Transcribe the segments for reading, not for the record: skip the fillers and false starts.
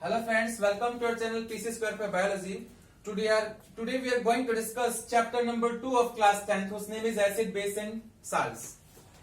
Hello friends, welcome to our channel PC Square for Biology. Today we are going to discuss chapter number 2 of class 10th, whose name is acid, base and salts.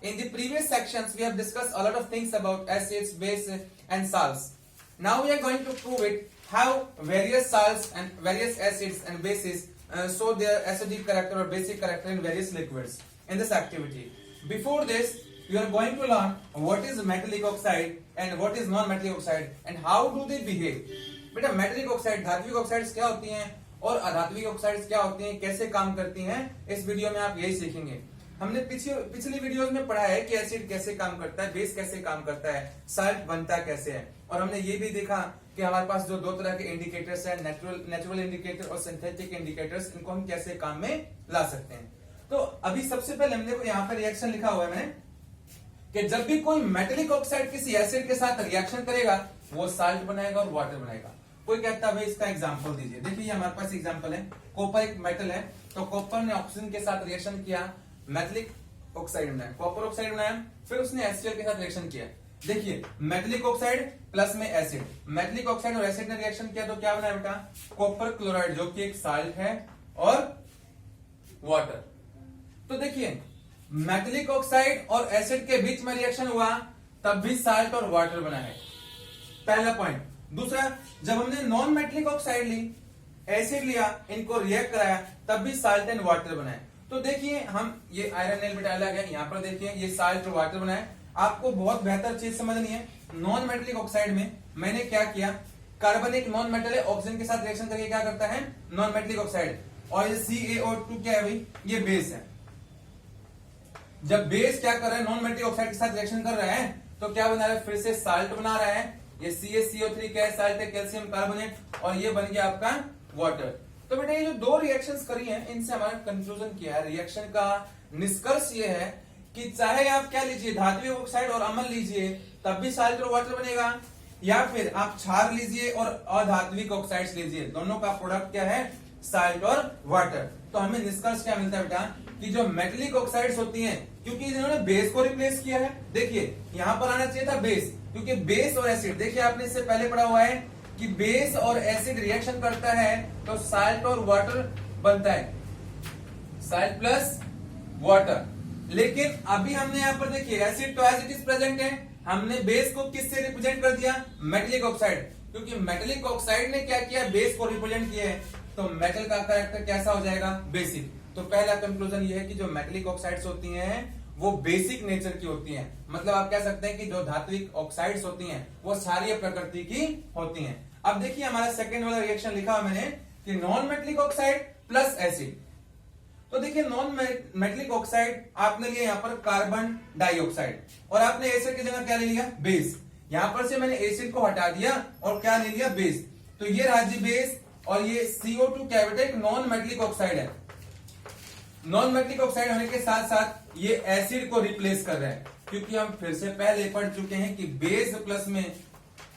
In the previous sections we have discussed a lot of things about acids, base and salts. Now we are going to prove it how various salts and various acids and bases show their acidic character or basic character in various liquids in this activity. Before this, you are going to learn what is metallic oxide and what is non-metallic oxide and how do they behave. बेटा metallic oxide धात्विक oxides क्या होती हैं और अधात्विक oxides क्या होती हैं, कैसे काम करती हैं, इस वीडियो में आप यही सीखेंगे. हमने पिछली वीडियोस में पढ़ा है कि एसिड कैसे काम करता है, बेस कैसे काम करता है, साल्ट बनता कैसे है, और हमने ये भी देखा कि हमारे पास जो दो तरह के इंडिकेटर्स हैं, नेचुरल इंडिकेटर और सिंथेटिक इंडिकेटर्स, इनको हम कैसे काम में ला सकते हैं. तो अभी सबसे पहले हमने यहाँ पर रिएक्शन लिखा हुआ है मैंने कि जब भी कोई मेटेलिक ऑक्साइड किसी एसिड के साथ रिएक्शन करेगा वो साल्ट बनाएगा और वाटर बनाएगा. कोई कहता है इसका एग्जांपल दीजिए. देखिए हमारे पास एग्जांपल है, कॉपर एक मेटल है, तो कॉपर ने ऑक्सीजन के साथ रिएक्शन किया, मेटेलिक ऑक्साइड बनाया, कॉपर ऑक्साइड बनाया, फिर उसने HCl के साथ रिएक्शन किया. देखिए मेटेलिक ऑक्साइड प्लस में एसिड, मेटेलिक ऑक्साइड और एसिड ने रिएक्शन किया तो क्या बनाया बेटा, कॉपर क्लोराइड जो कि एक साल्ट है और वाटर. तो देखिए मेटेलिक ऑक्साइड और एसिड के बीच में रिएक्शन हुआ तब भी साल्ट और वाटर बना है, पहला पॉइंट. दूसरा, जब हमने नॉन मेटेलिक ऑक्साइड ली, एसिड लिया, इनको रिएक्ट कराया तब भी साल्ट एंड वाटर बनाए. तो देखिए हम ये आयरन नेल डाला गया, यहां पर देखिए ये साल्ट और वाटर बनाए. आपको बहुत बेहतर चीज समझनी है, नॉन मेटेलिक ऑक्साइड में मैंने क्या किया, कार्बन एक नॉन मेटल है, ऑक्सीजन के साथ रिएक्शन करके क्या करता है नॉन मेटेलिक ऑक्साइड, और ये CaO2 क्या है भाई, ये बेस है. जब बेस क्या कर रहा है, नॉन मेटेलिक ऑक्साइड के साथ रिएक्शन कर रहा है तो क्या बना रहा है, फिर से साल्ट बना रहा है. ये CaCO3 क्या है, साल्ट है, कैल्शियम कार्बोनेट, और ये बन गया आपका वाटर. तो बेटा ये जो दो रिएक्शंस करी हैं, इनसे हमारा कंक्लूजन क्या है, रिएक्शन का निष्कर्ष ये है कि चाहे आप क्या लीजिए, धात्विक ऑक्साइड और अम्ल लीजिए तब भी साल्ट और वाटर बनेगा, या फिर आप क्षार लीजिए और अधात्विक ऑक्साइड्स लीजिए, दोनों का प्रोडक्ट क्या है, साल्ट और वाटर. तो हमें निष्कर्ष क्या मिलता है बेटा कि जो मेटेलिक ऑक्साइड्स होती हैं, क्योंकि इन्होंने बेस को रिप्लेस किया है. देखिए यहां पर आना चाहिए था बेस, क्योंकि बेस और एसिड, देखिए आपने इससे पहले पढ़ा हुआ है कि बेस और एसिड रिएक्शन करता है तो साल्ट और वाटर बनता है, साल्ट प्लस वाटर. लेकिन अभी हमने यहां पर देखिए एसिड तो एज इट इज प्रेजेंट है, हमने बेस को किससे रिप्रेजेंट कर दिया, मेटेलिक ऑक्साइड, क्योंकि मेटेलिक ऑक्साइड ने क्या किया, बेस को रिप्रेजेंट किया है, तो मेटल का कैरेक्टर कैसा हो जाएगा, बेसिक. तो पहला कंक्लूजन ये है कि जो मेटेलिक ऑक्साइड्स होती हैं वो बेसिक नेचर की होती हैं. मतलब आप कह सकते हैं कि जो धात्विक ऑक्साइड्स होती हैं वो क्षारीय प्रकृति की होती हैं. अब देखिए हमारा सेकंड वाला रिएक्शन लिखा हुआ मैंने कि non metallic oxide plus acid. तो देखिए नॉन मेटेलिक ऑक्साइड आपने लिया यहाँ पर कार्बन डाइऑक्साइड, और आपने एसिड की जगह क्या ले लिया, बेस. यहां पर से मैंने एसिड को हटा दिया और क्या ले लिया, बेस. तो ये राजी बेस, और ये CO2 क्या बेटा, एक नॉन मेटेलिक ऑक्साइड है. नॉन मेटेलिक ऑक्साइड होने के साथ साथ ये एसिड को रिप्लेस कर रहा है, क्योंकि हम फिर से पहले पढ़ चुके हैं कि बेस प्लस में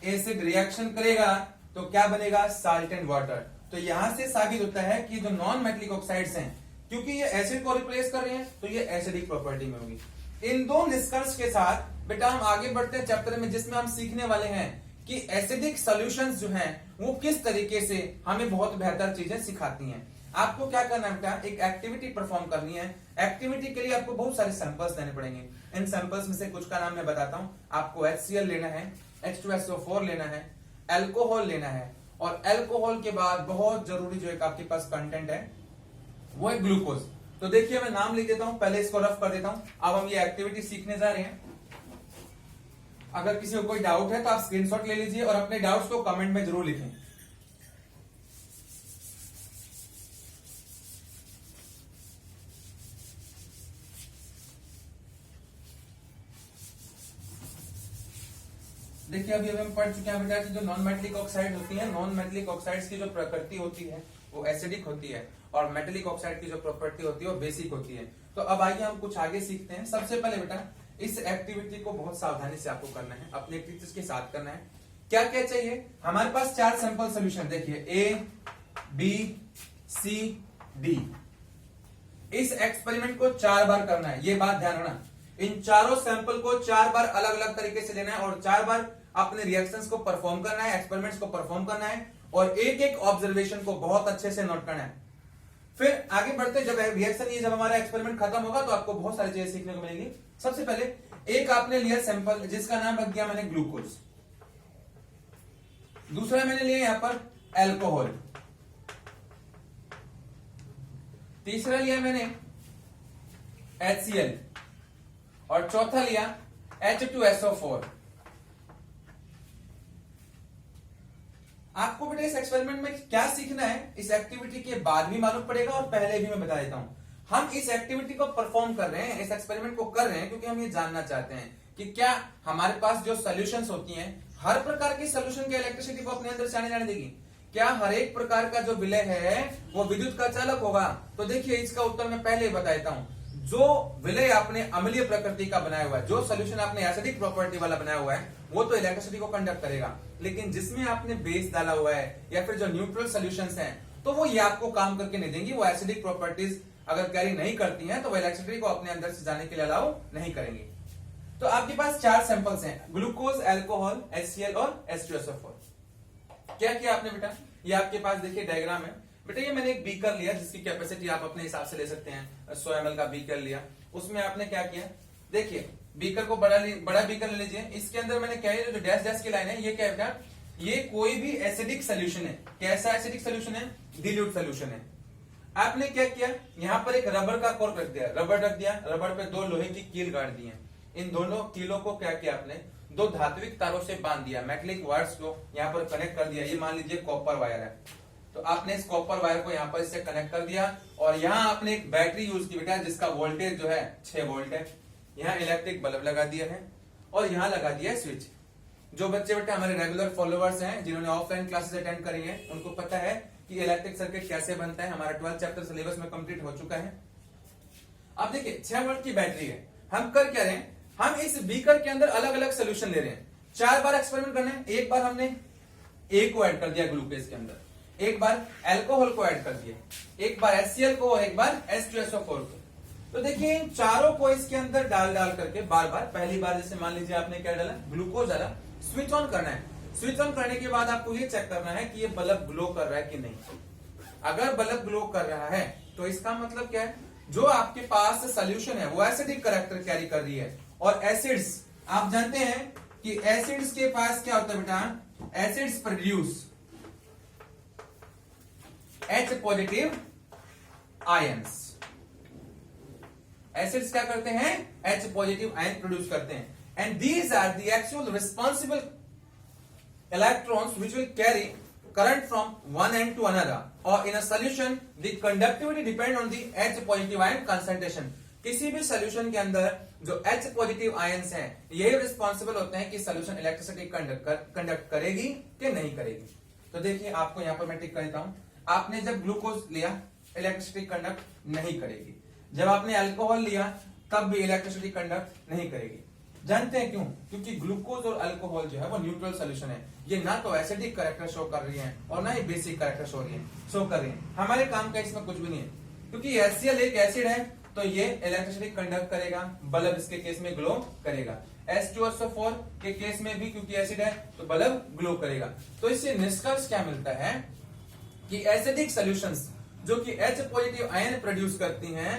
एसिड रिएक्शन करेगा तो क्या बनेगा, साल्ट एंड वाटर. तो यहां से साबित होता है कि जो नॉन मेटेलिक ऑक्साइड्स हैं, क्योंकि ये एसिड को रिप्लेस कर रहे हैं तो ये एसिडिक प्रॉपर्टी में होगी. इन दो निष्कर्ष के साथ बेटा हम आगे बढ़ते हैं चैप्टर में, जिसमें हम सीखने वाले हैं कि एसिडिक सॉल्यूशंस जो हैं वो किस तरीके से हमें बहुत बेहतर चीजें सिखाती हैं. आपको क्या करना है बेटा, एक एक्टिविटी परफॉर्म करनी है. एक्टिविटी के लिए आपको बहुत सारे सैंपल्स देने पड़ेंगे. इन सैंपल्स में से कुछ का नाम मैं बताता हूं. आपको HCl लेना है, H2SO4 लेना है, अल्कोहल लेना है, और अल्कोहल के बाद बहुत जरूरी जो एक आपके पास कंटेंट है वो है ग्लूकोज. तो देखिए मैं नाम लिख देता हूं, पहले इसको रफ कर देता हूं. अब हम ये एक्टिविटी सीखने जा रहे हैं. अगर किसी को कोई डाउट है तो आप स्क्रीनशॉट ले लीजिए और अपने डाउट्स को कमेंट में जरूर लिखें. देखिए अभी हम पढ़ चुके हैं बेटा कि जो नॉन मेटेलिक ऑक्साइड होती है, नॉन मेटेलिक ऑक्साइड्स की जो प्रकृति होती है वो एसिडिक होती है, और मेटेलिक ऑक्साइड की जो प्रॉपर्टी होती है वो बेसिक होती है. तो अब आइए हम कुछ आगे सीखते हैं. सबसे पहले बेटा इस एक्टिविटी को बहुत सावधानी से आपको करना है, अपने टीचर्स के साथ करना है. क्या क्या चाहिए, हमारे पास 4 सैंपल सोल्यूशन, देखिए A, B, C, D. इस एक्सपेरिमेंट को 4 बार करना है, ये बात ध्यान रखना. इन चारों सैंपल को 4 बार अलग अलग तरीके से लेना है और 4 बार अपने रिएक्शंस को परफॉर्म करना है, एक्सपेरिमेंट्स को परफॉर्म करना है और एक एक ऑब्जर्वेशन को बहुत अच्छे से नोट करना है। फिर आगे बढ़ते, जब रिएक्शन ये जब हमारा एक्सपेरिमेंट खत्म होगा तो आपको बहुत सारी चीजें सीखने को मिलेंगी। सबसे पहले एक आपने लिया सैंपल जिसका नाम रख दिया मैंने ग्लूकोज, दूसरा मैंने लिया यहां पर एल्कोहल, तीसरा लिया मैंने HCl और चौथा लिया H2SO4। आपको बेटा इस एक्सपेरिमेंट में क्या सीखना है इस एक्टिविटी के बाद भी मालूम पड़ेगा और पहले भी मैं बता देता हूं। हम इस एक्टिविटी को परफॉर्म कर रहे हैं, इस एक्सपेरिमेंट को कर रहे हैं क्योंकि हम ये जानना चाहते हैं कि क्या हमारे पास जो सॉल्यूशंस होती हैं हर प्रकार की सॉल्यूशन की इलेक्ट्रिसिटी को अपने अंदर से आने जाने देगी, क्या हर एक प्रकार का जो विलय है वो विद्युत का चालक होगा। तो देखिए इसका उत्तर मैं पहले ही बता देता हूं। जो विलय आपने अम्लीय प्रकृति का बनाया हुआ है, जो सोल्यूशन आपने एसिडिक प्रॉपर्टी वाला बनाया हुआ है, वो तो इलेक्ट्रिसिटी को कंडक्ट करेगा, लेकिन जिसमें आपने बेस डाला हुआ है या फिर जो न्यूट्रल सॉल्यूशंस हैं तो वो ये आपको काम करके नहीं देंगी। वो एसिडिक प्रॉपर्टीज अगर कैरी नहीं करती हैं तो वो इलेक्ट्रिसिटी को अपने अंदर से जाने के लिए अलाउ नहीं करेंगी। तो आपके पास 4 सैंपल्स हैं, ग्लूकोज, अल्कोहल, HCl और H2SO4। क्या किया आपने बेटा, ये आपके पास देखिए डायग्राम है बेटा। ये मैंने एक बीकर लिया जिसकी कैपेसिटी आप अपने हिसाब से ले सकते हैं, 100 ml का बीकर लिया। उसमें आपने क्या किया, देखिए बीकर को बड़ा बीकर ले लीजिए। इसके अंदर मैंने क्या है, जो डैश डैश की लाइन है ये क्या है बेटा, ये कोई भी एसिडिक सोल्यूशन है। कैसा एसिडिक सोल्यूशन है, डिल्यूट सोल्यूशन है। आपने क्या किया, यहां पर एक रबर का कॉर्क रख दिया, रबर पे 2 लोहे की कील गाड़ दी है। इन दोनों कीलों को क्या किया आपने, 2 धात्विक तारों से बांध दिया, मेटलिक वायर्स को यहां पर कनेक्ट कर दिया। ये मान लीजिए कॉपर वायर है, तो आपने इस कॉपर वायर को यहां पर इससे कनेक्ट कर दिया और यहां आपने एक बैटरी यूज की बेटा जिसका वोल्टेज जो है 6 वोल्ट है। यहां इलेक्ट्रिक बल्ब लगा दिया है और यहां लगा दिया है स्विच। जो बच्चे बेटा हमारे रेगुलर फॉलोअर्स हैं, जिन्होंने ऑफलाइन क्लासेस अटेंड करी है, उनको पता है कि इलेक्ट्रिक सर्किट कैसे बनता है। हमारा 12 चैप्टर सिलेबस में कंप्लीट हो चुका है। अब देखिए 6 वोल्ट की बैटरी है। हम कर क्या रहे हैं, हम इस बीकर के अंदर अलग अलग सोल्यूशन ले रहे हैं। 4 बार एक्सपेरिमेंट करना है। एक बार हमने A को ऐड कर दिया ग्लूकोज के अंदर, एक बार अल्कोहल को ऐड कर दिया, एक बार HCl को और एक बार H2SO4 को। तो देखिए इन चारों को इसके अंदर डाल करके बार बार, पहली बार जैसे मान लीजिए आपने क्या डाला, ग्लूकोज डाला, स्विच ऑन करना है। स्विच ऑन करने के बाद आपको ये चेक करना है कि ये बल्ब ग्लो कर रहा है कि नहीं। अगर बल्ब ग्लो कर रहा है तो इसका मतलब क्या है, जो आपके पास सोल्यूशन है वो एसिडिक कैरेक्टर कैरी कर रही है। और एसिड्स आप जानते हैं कि एसिड्स के पास क्या होता है बेटा, acids produce H positive ions. Acids क्या करते हैं, H पॉजिटिव आयन प्रोड्यूस करते हैं। And these are the actual responsible electrons which will carry current from one end to another, or in a solution the conductivity depend on the H positive ion concentration। किसी भी solution के अंदर जो H positive ions हैं यही responsible होते हैं कि सोल्यूशन इलेक्ट्रिसिटी कंडक्ट करेगी कि नहीं करेगी। तो देखिए आपको यहां पर मैं टिक कर देता हूं। आपने जब ग्लूकोज लिया इलेक्ट्रिसिटी कंडक्ट नहीं करेगी, जब आपने अल्कोहल लिया तब भी इलेक्ट्रिसिटी कंडक्ट नहीं करेगी। जानते हैं क्यों, क्योंकि ग्लूकोज और अल्कोहल जो है वो न्यूट्रल सोल्यूशन है। ये ना तो एसिडिक कैरेक्टर शो कर रही है और ना ही बेसिक कैरेक्टर शो कर रही है। हमारे काम का इसमें कुछ भी नहीं है, क्योंकि HCl एक एसिड है तो ये इलेक्ट्रिसिटी कंडक्ट करेगा, बल्ब इसके केस में ग्लो करेगा। H2SO4 के केस में भी क्योंकि एसिड है तो बल्ब ग्लो करेगा। तो इससे निष्कर्ष क्या मिलता है कि एसिडिक सॉल्यूशंस जो कि H पॉजिटिव आयन प्रोड्यूस करती हैं,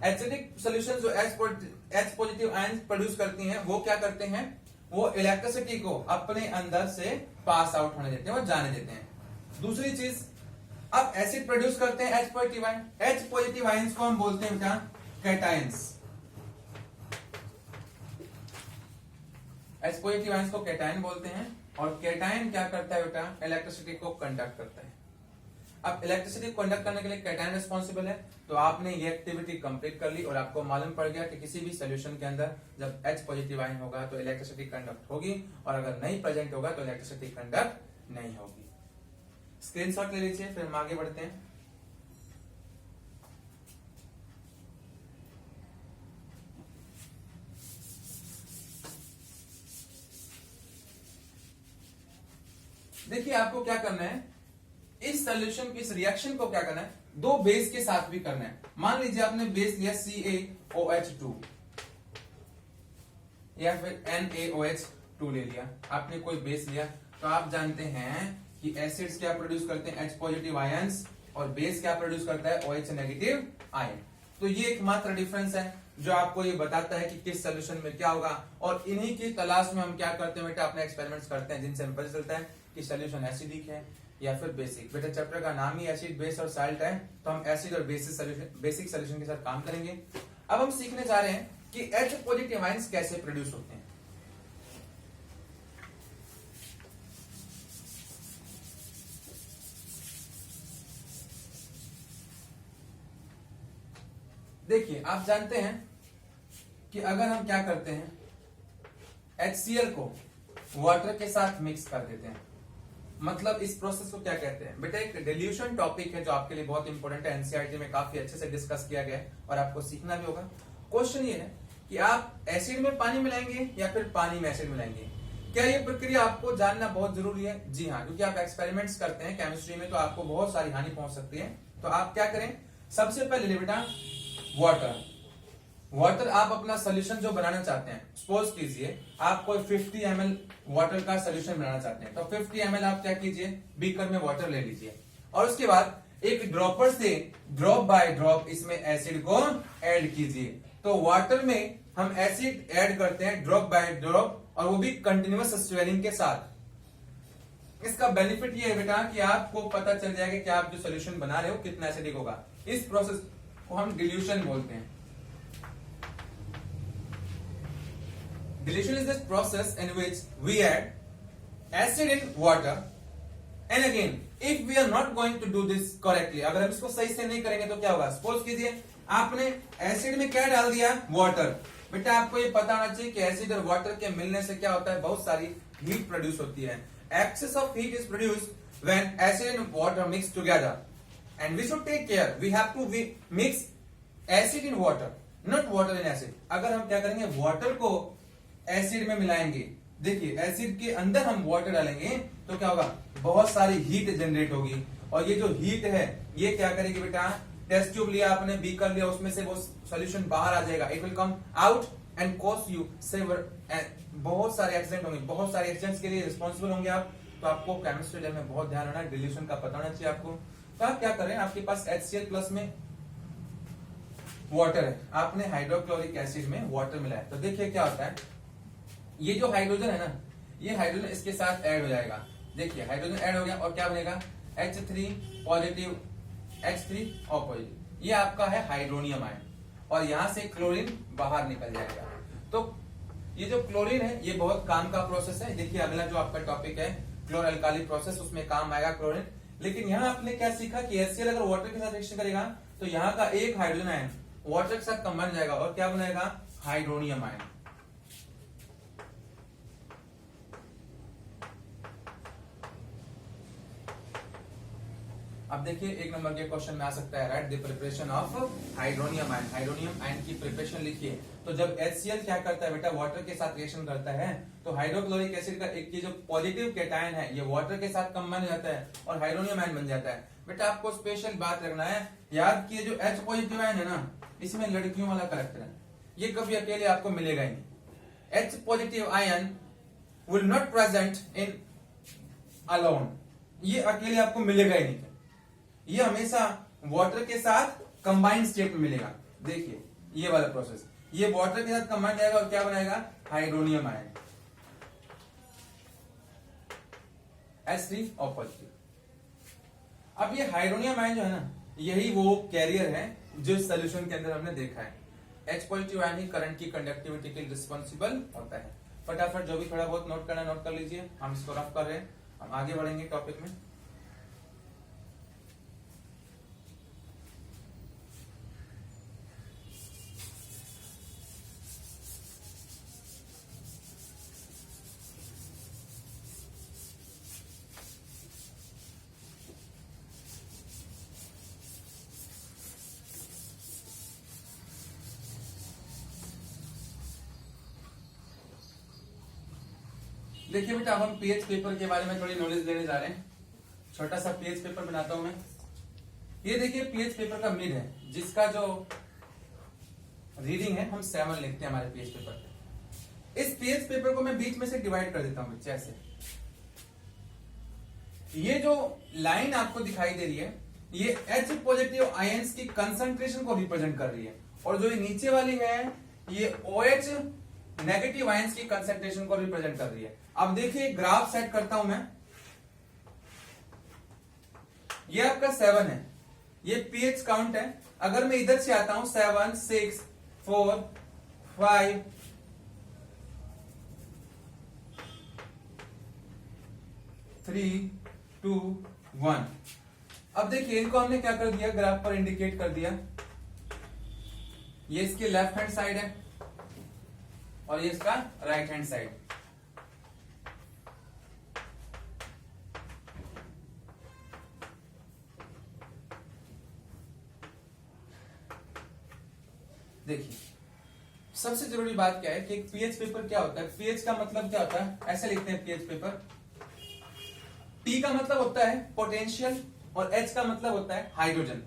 एसिडिक सॉल्यूशन जो H पॉजिटिव आयन प्रोड्यूस करती हैं, वो क्या करते हैं, वो इलेक्ट्रिसिटी को अपने अंदर से पास आउट होने देते हैं और जाने देते हैं। दूसरी चीज, अब एसिड प्रोड्यूस करते हैं H positive ion. H positive ions को हम बोलते हैं बेटा कैटायंस। H पॉजिटिव आयंस को कैटायन बोलते हैं और कैटायन क्या करता है बेटा, इलेक्ट्रिसिटी को कंडक्ट करता है। अब इलेक्ट्रिसिटी कंडक्ट करने के लिए कैटायन रिस्पॉन्सिबल है। तो आपने ये एक्टिविटी कंप्लीट कर ली और आपको मालूम पड़ गया कि किसी भी सोल्यूशन के अंदर जब H पॉजिटिव आयन होगा तो इलेक्ट्रिसिटी कंडक्ट होगी और अगर नहीं प्रेजेंट होगा तो इलेक्ट्रिसिटी कंडक्ट नहीं होगी। स्क्रीनशॉट ले लीजिए, फिर हम आगे बढ़ते हैं। देखिए आपको क्या करना है, इस सॉल्यूशन की इस रिएक्शन को क्या करना है, 2 बेस के साथ भी करना है। मान लीजिए आपने बेस लिया CaOH2 या फिर NaOH 2 ले लिया, आपने कोई बेस लिया, तो आप जानते हैं कि एसिड्स क्या प्रोड्यूस करते हैं, H पॉजिटिव आयंस, और बेस क्या प्रोड्यूस करता है, OH नेगेटिव आयन। तो ये एकमात्र डिफरेंस है जो आपको ये बताता है कि किस सोल्यूशन में क्या होगा, और इन्हीं की तलाश में हम क्या करते हैं बेटा, अपने एक्सपेरिमेंट्स करते हैं जिनसे हमें पता चलता है कि सोल्यूशन एसिडिक है या फिर बेसिक। बेटा चैप्टर का नाम ही एसिड बेस और साल्ट है, तो हम एसिड और बेसिक सोल्यूशन के साथ काम करेंगे। अब हम सीखने जा रहे हैं कि H पॉजिटिव आयंस कैसे प्रोड्यूस होते हैं। देखिए आप जानते हैं कि अगर हम क्या करते हैं, HCl को वाटर के साथ मिक्स कर देते हैं, मतलब इस प्रोसेस को क्या कहते हैं बेटा, एक डिल्यूशन टॉपिक है जो आपके लिए बहुत इंपॉर्टेंट है, एनसीईआरटी में काफी अच्छे से डिस्कस किया गया है और आपको सीखना भी होगा। क्वेश्चन ये है कि आप एसिड में पानी मिलाएंगे या फिर पानी में एसिड मिलाएंगे। क्या ये प्रक्रिया आपको जानना बहुत जरूरी है? जी हाँ, क्योंकि आप एक्सपेरिमेंट्स करते हैं केमिस्ट्री में, तो आपको बहुत सारी हानि पहुंच सकती है। तो आप क्या करें, सबसे पहले बेटा वाटर आप अपना सोल्यूशन जो बनाना चाहते हैं, सपोज कीजिए आप कोई 50 ml वाटर का सोल्यूशन बनाना चाहते हैं, तो 50 ml आप क्या कीजिए, बीकर में वाटर ले लीजिए, और उसके बाद एक ड्रॉपर से ड्रॉप बाय ड्रॉप इसमें एसिड को ऐड कीजिए। तो वाटर में हम एसिड ऐड करते हैं ड्रॉप बाय ड्रॉप, और वो भी कंटिन्यूअस स्वेलिंग के साथ। इसका बेनिफिट ये है बेटा कि आपको पता चल जाएगा कि आप जो सोल्यूशन बना रहे हो कितना एसिडिक होगा। इस प्रोसेस को हम डिल्यूशन बोलते हैं। Dilution is this process in which we add acid in water, and again if we are not going to do this correctly, अगर हम इसको सही से नहीं करेंगे तो क्या होगा, सपोज कीजिए आपने एसिड में क्या डाल दिया, वाटर। बेटा आपको ये पता होना चाहिए कि एसिड और वाटर के मिलने से क्या होता है, बहुत सारी हीट प्रोड्यूस होती है। Excess of heat is produced when acid and water mix together, and we should take care, we have to mix acid in water, not water in acid. अगर हम क्या करेंगे, वाटर को एसिड में मिलाएंगे, देखिए एसिड के अंदर हम वाटर डालेंगे तो क्या होगा, बहुत सारी हीट जनरेट होगी, और ये जो हीट है ये क्या करेगी बेटा, टेस्ट ट्यूब लिया आपने, बीकर लिया, उसमें से वो सॉल्यूशन बाहर आ जाएगा, it will come out and cause you severe, बहुत सारे एक्सीडेंट होंगे, बहुत सारे एक्सीडेंट्स के लिए रिस्पॉन्सिबल होंगे आप। तो आपको केमिस्ट्री लैब में बहुत ध्यान रखना है, डिल्यूशन का पता होना चाहिए आपको। तो आप क्या करें, आपके पास HCl प्लस में वाटर है, आपने हाइड्रोक्लोरिक एसिड में वाटर मिलाया, तो देखिए क्या होता है, ये जो हाइड्रोजन है ना, ये हाइड्रोजन इसके साथ ऐड हो जाएगा। देखिए हाइड्रोजन ऐड हो गया और क्या बनेगा, H3 पॉजिटिव, H3 ऑपोजिट, ये आपका है हाइड्रोनियम आयन, और यहां से क्लोरीन बाहर निकल जाएगा। तो ये जो क्लोरीन है ये बहुत काम का प्रोसेस है। देखिए अगला जो आपका टॉपिक है क्लोरो अल्काली प्रोसेस, उसमें काम आएगा क्लोरीन। लेकिन यहाँ आपने क्या सीखा कि HCl अगर वाटर के साथ रिएक्शन करेगा तो यहाँ का एक हाइड्रोजन आयन वाटर के साथ कंबाइन जाएगा और क्या बनाएगा, हाइड्रोनियम आयन। अब देखिए एक नंबर के क्वेश्चन में आ सकता है, right the preparation of hydronium ion. Hydronium ion की प्रिपरेशन लिखिए। तो जब HCl क्या करता है बेटा, वाटर के साथ रिएक्शन करता है, तो हाइड्रोक्लोरिक एसिड का एक जो पॉजिटिव कैटायन है ये वाटर के साथ कंबाइन हो जाता है और हाइड्रोनियम आयन बन जाता है। बेटा आपको स्पेशल बात रखना है, याद किए जो H पॉजिटिव आयन है ना, इसमें लड़कियों वाला करेक्टर है, ये कभी अकेले आपको मिलेगा ही नहीं। H positive ion will not present in alone, ये अकेले आपको मिलेगा ही नहीं, ये हमेशा वाटर के साथ कंबाइंड स्टेट में मिलेगा। देखिए ये वाला प्रोसेस, ये वाटर के साथ कंबाइंड जाएगा और क्या बनाएगा, हाइड्रोनियम आयन, H3 ऑपोजिट। अब ये हाइड्रोनियम आयन जो है ना, यही वो कैरियर है जो इस सोल्यूशन के अंदर हमने देखा है। H पॉजिटिव आयन ही करंट की कंडक्टिविटी के लिए रिस्पॉन्सिबल होता है। फटाफट जो भी थोड़ा बहुत नोट करना नोट कर लीजिए, हम इसको रफ कर रहे हैं, हम आगे बढ़ेंगे टॉपिक में। देखिए बेटा अब हम पीएच पेपर के बारे में थोड़ी नॉलेज लेने जा रहे हैं। छोटा सा पीएच पेपर बनाता हूं मैं। ये देखिए पीएच पेपर का मिड है, जिसका जो रीडिंग है हम 7 लिखते हैं हमारे पीएच पेपर पे। इस पीएच पेपर को मैं बीच में से डिवाइड कर देता हूं बच्चे ऐसे। ये जो लाइन आपको दिखाई दे रही है ये H पॉजिटिव आयंस की कंसंट्रेशन को रिप्रेजेंट कर रही है, और जो ये नीचे वाली है ये OH नेगेटिव आयंस की कंसंट्रेशन को रिप्रेजेंट कर रही है। अब देखिए ग्राफ सेट करता हूं मैं। ये आपका 7 है, ये पीएच काउंट है। अगर मैं इधर से आता हूं 7 6 4 5 3 2 1। अब देखिए इनको हमने क्या कर दिया, ग्राफ पर इंडिकेट कर दिया। ये इसकी लेफ्ट हैंड साइड है और ये इसका राइट हैंड साइड। देखिए सबसे जरूरी बात क्या है कि एक पीएच पेपर क्या होता है। पीएच का मतलब क्या होता है, ऐसे लिखते हैं पीएच पेपर। P का मतलब होता है पोटेंशियल और H का मतलब होता है hydrogen.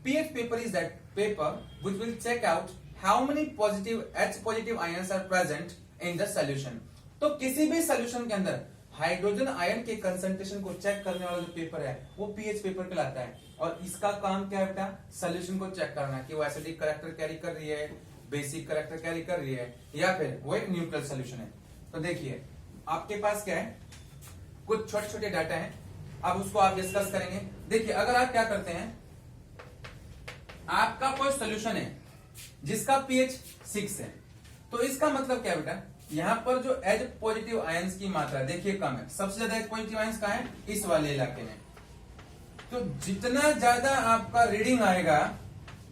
pH paper is that paper which will check out how many positive H positive ions are present in the solution। तो किसी भी सोल्यूशन के अंदर हाइड्रोजन आयन के कंसंट्रेशन को चेक करने वाला जो पेपर है वो पीएच पेपर कहलाता है। और इसका काम क्या है बेटा, सोल्यूशन को चेक करना कि वो एसिडिक करैक्टर कैरी कर रही है, बेसिक करैक्टर कैरी कर रही है, या फिर वो एक न्यूट्रल सोल्यूशन है। तो देखिए आपके पास क्या है, कुछ छोटे छोटे डाटा है, अब उसको आप डिस्कस करेंगे। देखिए अगर आप क्या करते हैं, आपका कोई सोल्यूशन है जिसका पीएच 6 है, तो इसका मतलब क्या है बेटा, यहां पर जो H पॉजिटिव आयंस की मात्रा देखिए कम है। सबसे ज्यादा H पॉजिटिव आयंस कहां है, इस वाले इलाके में। तो जितना ज्यादा आपका रीडिंग आएगा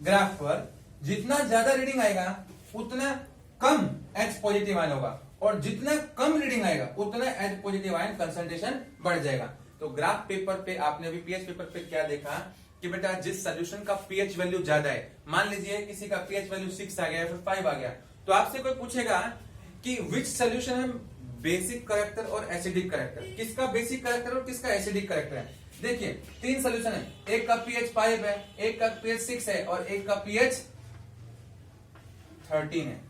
ग्राफ पर, जितना ज्यादा रीडिंग आएगा उतना कम H पॉजिटिव आयन होगा, और जितना कम रीडिंग आएगा उतना H पॉजिटिव आयन कंसंट्रेशन बढ़ जाएगा। तो ग्राफ पेपर पे आपने भी पीएच पेपर पे क्या देखा कि बेटा जिस सोल्यूशन का पीएच वैल्यू ज्यादा है, मान लीजिए किसी का पीएच वैल्यू 6 आ गया या फिर 5 आ गया, तो आपसे कोई पूछेगा कि विच सोल्यूशन है बेसिक करैक्टर और एसिडिक करैक्टर, किसका बेसिक करैक्टर और किसका एसिडिक करैक्टर है। देखिए 3 सोल्यूशन है, एक का पीएच 5 है, एक का पीएच 6 है और एक का पीएच 13 है।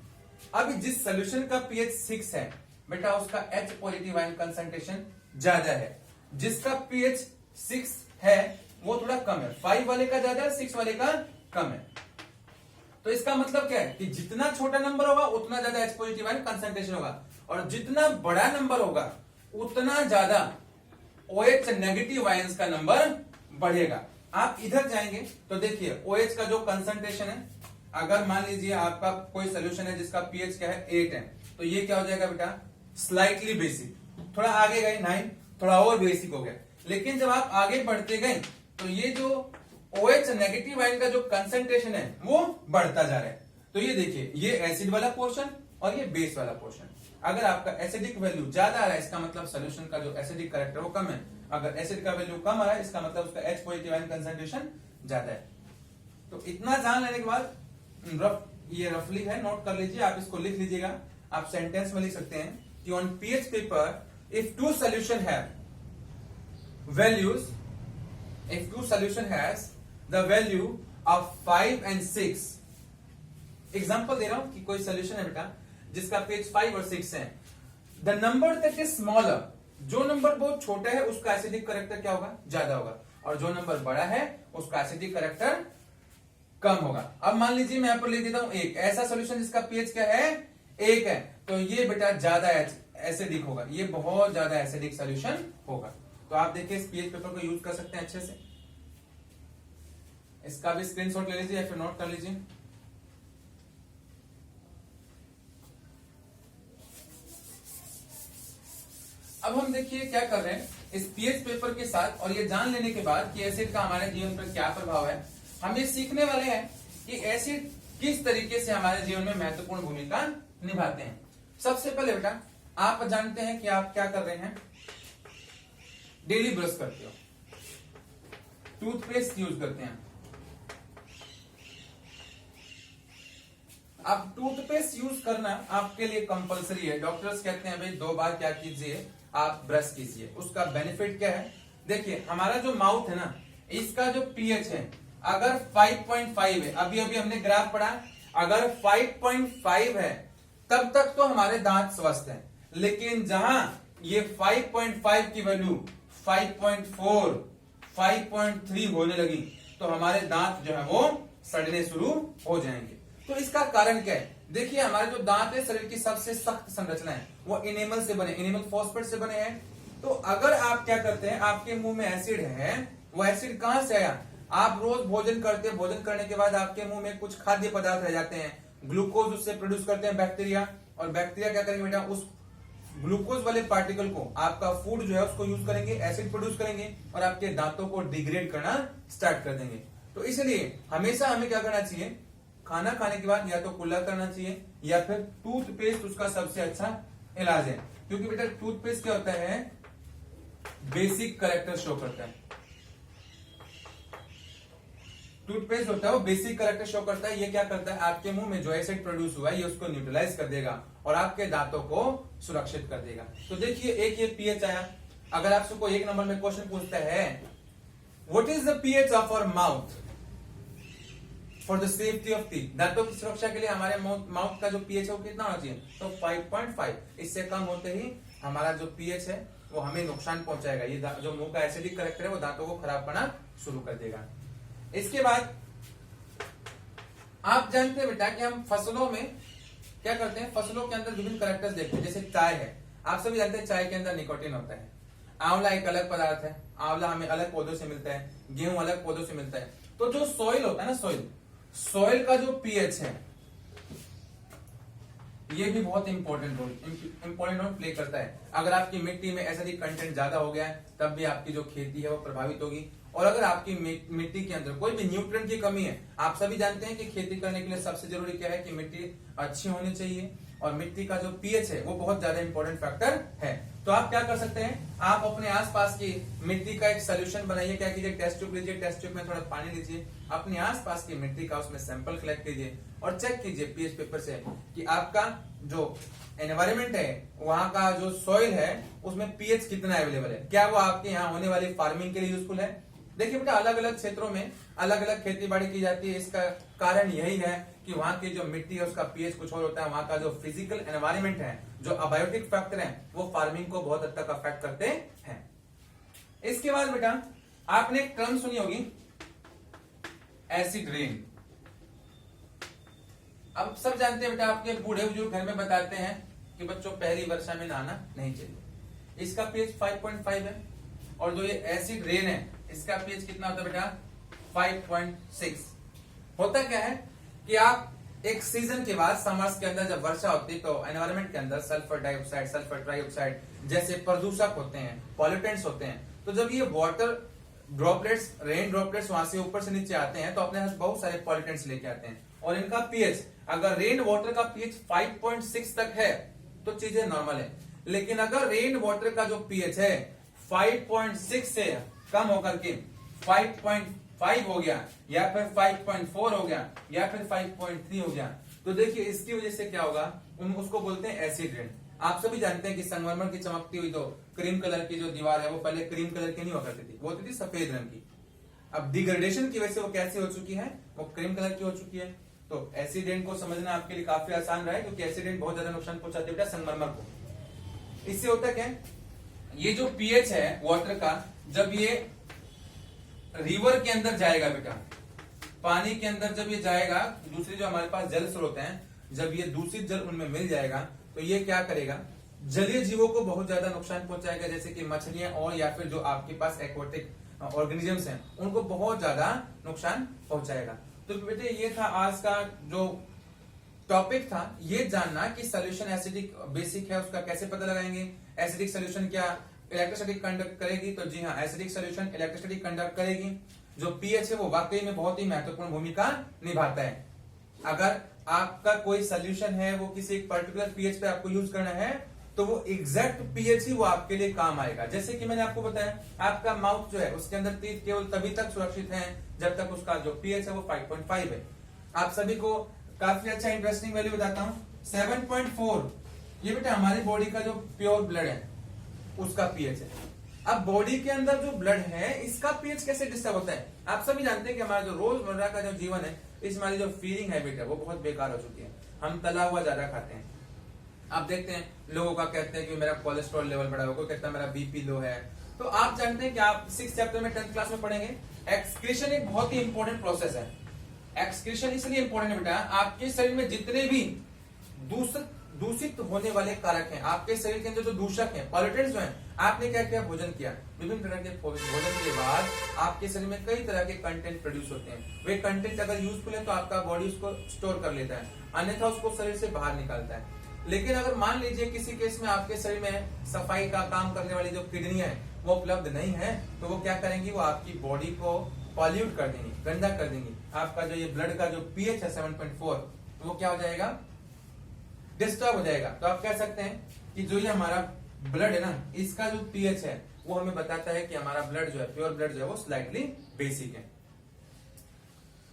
अब जिस सोल्यूशन का पीएच 6 है बेटा उसका H पॉजिटिव आयन कंसंट्रेशन ज्यादा है, जिसका पीएच 6 है वो थोड़ा कम है। 5 वाले का ज्यादा है, 6 वाले का कम है। तो इसका मतलब क्या है कि जितना छोटा नंबर होगा उतना ज्यादा H पॉजिटिव आयन कंसंट्रेशन होगा, और जितना बड़ा नंबर होगा उतना ज्यादा OH नेगेटिव आयंस का नंबर बढ़ेगा। आप इधर जाएंगे तो देखिए OH का जो कंसंट्रेशन है, अगर मान लीजिए आपका कोई सोल्यूशन है जिसका पीएच क्या है 8 है, तो ये क्या हो जाएगा बेटा, स्लाइटली बेसिक। थोड़ा आगे गए 9, थोड़ा और बेसिक हो गया। लेकिन जब आप आगे बढ़ते गए तो ये जो OH नेगेटिव आयन का जो कंसंट्रेशन है वो बढ़ता जा रहा है। तो ये देखिए ये एसिड वाला पोर्शन और ये बेस वाला पोर्शन। अगर आपका एसिडिक वैल्यू ज्यादा आ रहा है इसका मतलब सोल्यूशन का जो एसिडिक करैक्टर वो कम है, अगर एसिड का वैल्यू कम आ रहा है इसका मतलब उसका H पॉजिटिव आयन कंसंट्रेशन ज्यादा है। तो इतना जान लेने के बाद ये रफली है, नोट कर लीजिए, आप इसको लिख लीजिएगा। आप सेंटेंस में लिख सकते हैं कि on pH paper if two solution have values, if two solution has the value of 5 and 6, example दे रहा हूं कि कोई सोल्यूशन है बेटा जिसका पेज 5 और 6 है, the number that is smaller, जो नंबर बहुत छोटा है उसका एसिडिक करैक्टर क्या होगा, ज्यादा होगा, और जो नंबर बड़ा है उसका एसिडिक करैक्टर कम होगा। अब मान लीजिए मैं यहां पर लिख देता हूं एक ऐसा सोल्यूशन जिसका पीएच क्या है 1 है, तो ये बेटा ज्यादा एसिडिक होगा, ये बहुत ज्यादा एसिडिक सोल्यूशन होगा। तो आप देखिए इस पीएच पेपर को यूज कर सकते हैं अच्छे से। इसका भी स्क्रीनशॉट ले लीजिए या फिर नोट कर लीजिए। अब हम देखिए क्या कर रहे हैं इस पीएच पेपर के साथ, और ये जान लेने के बाद कि एसिड का हमारे जीवन पर क्या प्रभाव है, हम ये सीखने वाले हैं कि एसिड किस तरीके से हमारे जीवन में महत्वपूर्ण भूमिका निभाते हैं। सबसे पहले बेटा आप जानते हैं कि आप क्या कर रहे हैं, डेली ब्रश करते हो, टूथपेस्ट यूज करते हैं। अब टूथपेस्ट यूज करना आपके लिए कंपलसरी है। डॉक्टर्स कहते हैं भाई 2 बार क्या कीजिए, आप ब्रश कीजिए। उसका बेनिफिट क्या है, देखिए हमारा जो माउथ है ना इसका जो पीएच है अगर 5.5 है, अभी अभी हमने ग्राफ पढ़ा, अगर 5.5 है तब तक तो हमारे दांत स्वस्थ हैं। लेकिन जहां ये 5.5 की वैल्यू 5.4, 5.3 होने लगी तो हमारे दांत जो है वो सड़ने शुरू हो जाएंगे। तो इसका कारण क्या है? देखिए, हमारे जो दांत है शरीर की सबसे सख्त संरचना है, वो इनेमल से बने, इनेमल फॉस्फेट से बने हैं। तो अगर आप क्या करते हैं, आपके मुंह में एसिड है, वो एसिड कहां से आया? आप रोज भोजन करते हैं, भोजन करने के बाद आपके मुंह में कुछ खाद्य पदार्थ रह जाते हैं, ग्लूकोज उससे प्रोड्यूस करते हैं बैक्टीरिया, और बैक्टीरिया क्या करेंगे बेटा, उस ग्लूकोज वाले पार्टिकल को, आपका फूड जो है उसको यूज करेंगे, एसिड प्रोड्यूस करेंगे और आपके दांतों को डिग्रेड करना स्टार्ट कर देंगे। तो इसलिए हमेशा हमें क्या करना चाहिए, खाना खाने के बाद या तो कुल्ला करना चाहिए या फिर टूथपेस्ट उसका सबसे अच्छा इलाज है। क्योंकि बेटा टूथपेस्ट क्या होता है, बेसिक कैरेक्टर शो करता है। टूथपेस्ट होता है वो बेसिक कैरेक्टर शो करता है। ये क्या करता है, आपके मुंह में जो एसिड प्रोड्यूस हुआ है ये उसको न्यूट्रलाइज कर देगा और आपके दांतों को सुरक्षित कर देगा। तो देखिए, एक ये पीएच आया। अगर आपसे कोई एक नंबर में क्वेश्चन पूछता है, what is the pH of our mouth for the safety of teeth, दांतों की सुरक्षा के लिए हमारे माउथ का जो पीएच है वो कितना होना चाहिए? तो 5.5। इससे कम होते ही हमारा जो पीएच है वो हमें नुकसान पहुंचाएगा। ये जो मुंह का एसिडिक कैरेक्टर है वो दांतों को खराब करना शुरू कर देगा। इसके बाद आप जानते हैं बेटा कि हम फसलों में क्या करते हैं, फसलों के अंदर विभिन्न कैरेक्टर्स देखते हैं। जैसे चाय है, आप सभी जानते हैं चाय के अंदर निकोटीन होता है। आंवला एक अलग पदार्थ है, आंवला हमें अलग पौधों से मिलता है, गेहूं अलग पौधों से मिलता है। तो जो सॉइल होता है ना, सॉइल का जो पीएच है ये भी बहुत इंपॉर्टेंट रोल प्ले करता है। अगर आपकी मिट्टी में एसिडिक कंटेंट ज्यादा हो गया है तब भी आपकी जो खेती है वो प्रभावित होगी। और अगर आपकी मिट्टी के अंदर कोई भी न्यूट्रिएंट की कमी है, आप सभी जानते हैं कि खेती करने के लिए सबसे जरूरी क्या है कि मिट्टी अच्छी होनी चाहिए और मिट्टी का जो पीएच है वो बहुत ज्यादा इंपॉर्टेंट फैक्टर है। तो आप क्या कर सकते हैं, आप अपने आसपास की मिट्टी का एक सोल्यूशन बनाइए। क्या कीजिए, टेस्ट ट्यूब लीजिए, टेस्ट ट्यूब में थोड़ा पानी लीजिए, अपने आसपास की मिट्टी का उसमें सैंपल कलेक्ट कीजिए और चेक कीजिए पीएच पेपर से कि आपका जो एनवायरमेंट है, वहां का जो सॉइल है उसमें पीएच कितना अवेलेबल है, क्या वो आपके यहाँ होने वाली फार्मिंग के लिए यूजफुल है। देखिए बेटा, अलग अलग क्षेत्रों में अलग अलग खेती बाड़ी की जाती है। इसका कारण यही है कि वहां की जो मिट्टी है उसका पीएच कुछ और होता है, वहां का जो फिजिकल एनवायरनमेंट है, जो अबायोटिक फैक्टर है, वो फार्मिंग को बहुत हद तक अफेक्ट करते हैं। इसके बाद बेटा आपने एक टर्म सुनी होगी, एसिड रेन। अब सब जानते हैं बेटा, आपके बूढ़े बुजुर्ग घर में बताते हैं कि बच्चों पहली वर्षा में नहाना नहीं चाहिए। इसका पीएच 5.5 है और जो ये एसिड रेन है इसका पीएच कितना होता है बेटा, 5.6। होता क्या है कि आप एक सीजन के बाद समर्स के अंदर जब वर्षा होती है तो एनवायरनमेंट के अंदर सल्फर डाइऑक्साइड, सल्फर ट्राइऑक्साइड जैसे प्रदूषक होते हैं, पॉल्यूटेंट्स होते हैं। तो जब ये वाटर ड्रॉपलेट्स, रेन ड्रॉपलेट्स वहां से ऊपर से नीचे आते हैं तो अपने पास बहुत सारे पॉल्यूटेंट्स लेके आते हैं और इनका पीएच, अगर रेन वाटर का पीएच 5.6 तक है तो चीजें नॉर्मल है। लेकिन अगर रेन वाटर का जो पीएच है 5.6 से कम होकर के 5.5 हो गया या फिर 5.4 हो गया या फिर 5.3 हो गया, तो देखिए इसकी वजह से क्या होगा, उसको बोलते हैं एसिड रेन। आप सभी जानते हैं कि संगमरमर की चमकती हुई तो क्रीम कलर की जो दीवार है वो पहले क्रीम कलर की नहीं हुआ करती थी, वो होती थी सफेद रंग की। अब डिग्रेडेशन की वजह से वो कैसी हो चुकी है, वो क्रीम कलर की हो चुकी है। तो एसिड रेन को समझना आपके लिए काफी आसान रहा है क्योंकि एसिड रेन बहुत ज्यादा नुकसान पहुंचाती है बेटा संगमरमर को। इससे होता क्या है, ये जो पीएच है वाटर का, जब ये रिवर के अंदर जाएगा बेटा, पानी के अंदर जब ये जाएगा, दूसरे जो हमारे पास जल स्रोत हैं, जब ये दूषित जल उनमें मिल जाएगा तो ये क्या करेगा, जलीय जीवों को बहुत ज्यादा नुकसान पहुंचाएगा, जैसे कि मछलियां और या फिर जो आपके पास एक्वाटिक ऑर्गेनिजम्स हैं उनको बहुत ज्यादा नुकसान पहुंचाएगा। तो बेटे ये था आज का जो टॉपिक था, ये जानना कि सोल्यूशन एसिडिक बेसिक है उसका कैसे पता लगाएंगे, एसिडिक सोल्यूशन क्या इलेक्ट्रोस्टैटिक कंडक्ट करेगी, तो जी हाँ एसिडिक सोल्यूशन इलेक्ट्रोस्टैटिक कंडक्ट करेगी। जो पीएच है वो वाकई में बहुत ही महत्वपूर्ण भूमिका निभाता है। अगर आपका कोई सोल्यूशन है वो किसी एक पर्टिकुलर पीएच पे आपको यूज करना है तो वो एग्जैक्ट पीएच ही वो आपके लिए काम आएगा। जैसे कि मैंने आपको बताया, आपका माउथ जो है उसके अंदर टीथ केवल तभी तक सुरक्षित है जब तक उसका जो पीएच है वो 5.5 है। आप सभी को काफी अच्छा इंटरेस्टिंग वैल्यू बताता हूँ, 7.4 ये बेटा हमारी बॉडी का जो प्योर ब्लड है उसका पीएच है। अब बॉडी के अंदर जो ब्लड है इसका पीएच कैसे डिस्टर्ब होता है, आप सभी जानते हैं कि हमारा जो रोजमर्रा का जो जीवन है इसमें हमारी जो फीलिंग हैबिट है वो बहुत बेकार हो चुकी है। हम तला हुआ ज्यादा खाते हैं, आप देखते हैं लोगों का कहते हैं कि मेरा कोलेस्ट्रॉल लेवल बढ़ा हुआ, कोई कहता है मेरा बीपी लो है। तो आप जानते हैं कि आप 6th चैप्टर में 10th क्लास में पढ़ेंगे, एक्सक्रीशन एक बहुत ही इंपॉर्टेंट प्रोसेस है। एक्सक्रीशन इसलिए इंपॉर्टेंट है बेटा, आपके शरीर में जितने भी दूषित होने वाले कारक हैं, आपके शरीर के अंदर जो दूषक हैं, पॉल्यूटेंट्स जो हैं, आपने क्या किया, भोजन किया, विभिन्न प्रकार के भोजन के बाद आपके शरीर में कई तरह के कंटेंट प्रोड्यूस होते हैं। वे कंटेंट अगर यूजफुल है तो आपका बॉडी उसको स्टोर कर लेता है, अन्यथा उसको शरीर से बाहर निकालता है। लेकिन अगर मान लीजिए किसी केस में आपके शरीर में सफाई का काम करने वाली जो किडनियां हैं वो उपलब्ध नहीं है, तो वो क्या करेंगी, वो आपकी बॉडी को पॉल्यूट कर देंगी, गंदा कर देंगी। आपका जो ये ब्लड का जो पीएच है 7.4, तो वो क्या हो जाएगा, डिस्टर्ब हो जाएगा। तो आप कह सकते हैं कि जो ये हमारा ब्लड है ना, इसका जो पीएच है वो हमें बताता है कि हमारा ब्लड जो है, प्योर ब्लड जो है वो स्लाइटली बेसिक है।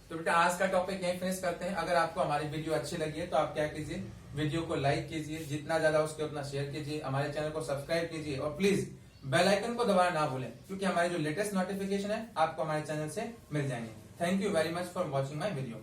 तो बेटा आज का टॉपिक यहीं फिनिश करते हैं। अगर आपको हमारी वीडियो अच्छी लगी है तो आप क्या कीजिए, वीडियो को लाइक कीजिए, जितना ज्यादा उसके उतना शेयर कीजिए, हमारे चैनल को सब्सक्राइब कीजिए और प्लीज बेल आइकन को दबाना ना भूलें, क्योंकि हमारे जो लेटेस्ट नोटिफिकेशन है आपको हमारे चैनल से मिल जाएंगे। Thank you very much for watching my video.